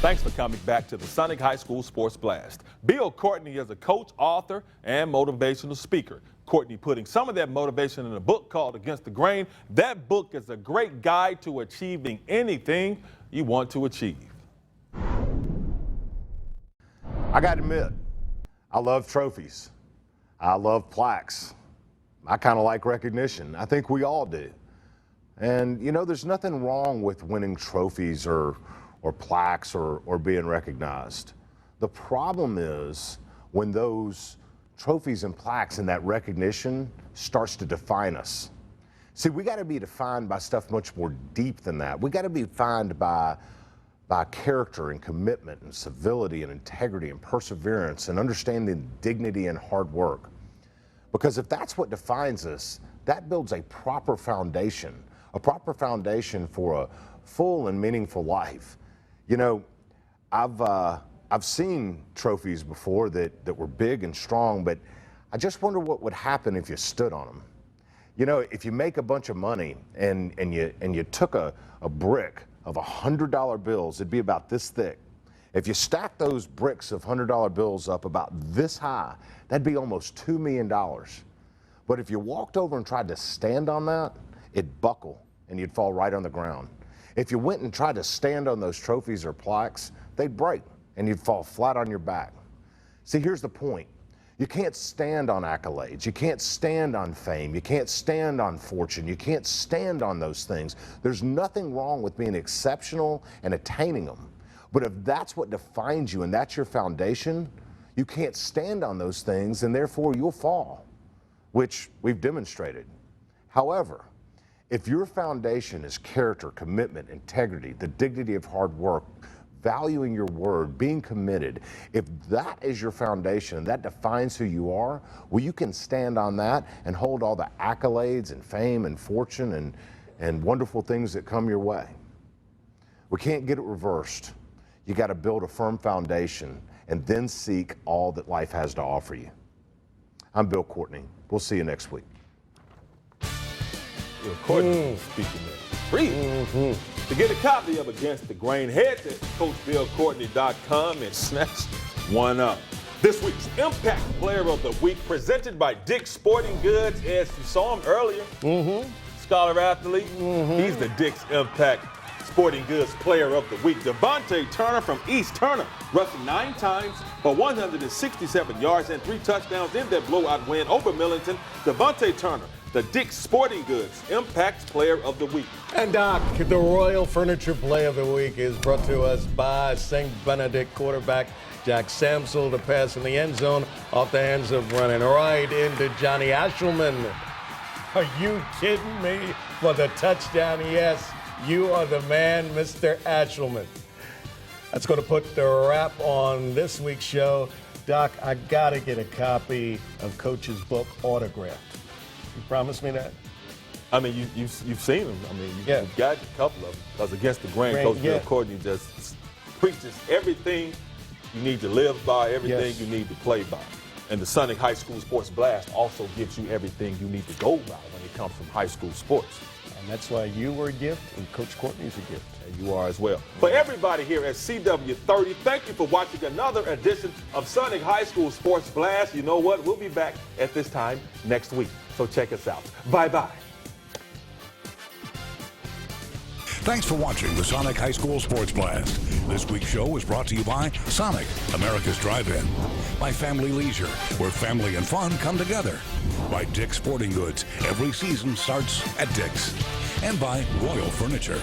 Thanks for coming back to the Sonic High School Sports Blast. Bill Courtney is a coach, author, and motivational speaker. Courtney putting some of that motivation in a book called Against the Grain. That book is a great guide to achieving anything you want to achieve. I got to admit, I love trophies. I love plaques. I kind of like recognition. I think we all do. And you know, there's nothing wrong with winning trophies or plaques or being recognized. The problem is when those trophies and plaques and that recognition starts to define us. See, we got to be defined by stuff much more deep than that. We got to be defined by character and commitment and civility and integrity and perseverance and understanding dignity and hard work. Because if that's what defines us, that builds a proper foundation for a full and meaningful life. You know, I've seen trophies before that were big and strong, but I just wonder what would happen if you stood on them. You know, if you make a bunch of money and you took a brick of $100 bills, it'd be about this thick. If you stack those bricks of $100 bills up about this high, that'd be almost $2 million. But if you walked over and tried to stand on that, it'd buckle and you'd fall right on the ground. If you went and tried to stand on those trophies or plaques, they'd break and you'd fall flat on your back. See, here's the point. You can't stand on accolades. You can't stand on fame. You can't stand on fortune. You can't stand on those things. There's nothing wrong with being exceptional and attaining them. But if that's what defines you and that's your foundation, you can't stand on those things and therefore you'll fall, which we've demonstrated. However, if your foundation is character, commitment, integrity, the dignity of hard work, valuing your word, being committed, if that is your foundation and that defines who you are, well, you can stand on that and hold all the accolades and fame and fortune and wonderful things that come your way. We can't get it reversed. You got to build a firm foundation and then seek all that life has to offer you. I'm Bill Courtney. We'll see you next week. Bill Courtney speaking there. Free. To get a copy of Against the Grain, head to CoachBillCourtney.com and snatch one up. This week's Impact Player of the Week presented by Dick's Sporting Goods. As you saw him earlier, scholar athlete. He's the Dick's Impact Sporting Goods Player of the Week. Devontae Turner from East Turner, rushing 9 times for 167 yards and 3 touchdowns in that blowout win over Millington. Devontae Turner, the Dick's Sporting Goods Impact Player of the Week. And Doc, the Royal Furniture Play of the Week is brought to us by St. Benedict quarterback Jack Samsel, the pass in the end zone off the hands of running right into Johnny Ashelman. Are you kidding me? For the touchdown, yes. You are the man, Mr. Ashelman. That's going to put the wrap on this week's show. Doc, I got to get a copy of Coach's book autographed. You promise me that? I mean, you've seen them. I mean, you've got a couple of them. Because Against the Grain, Coach Bill Courtney just preaches everything you need to live by, everything you need to play by. And the Sonic High School Sports Blast also gives you everything you need to go by when it comes from high school sports. And that's why you were a gift and Coach Courtney's a gift. And you are as well. For everybody here at CW30, thank you for watching another edition of Sonic High School Sports Blast. You know what? We'll be back at this time next week. So check us out. Bye-bye. Thanks for watching the Sonic High School Sports Blast. This week's show was brought to you by Sonic, America's Drive-In, by Family Leisure, where family and fun come together, by Dick's Sporting Goods, every season starts at Dick's, and by Royal Furniture.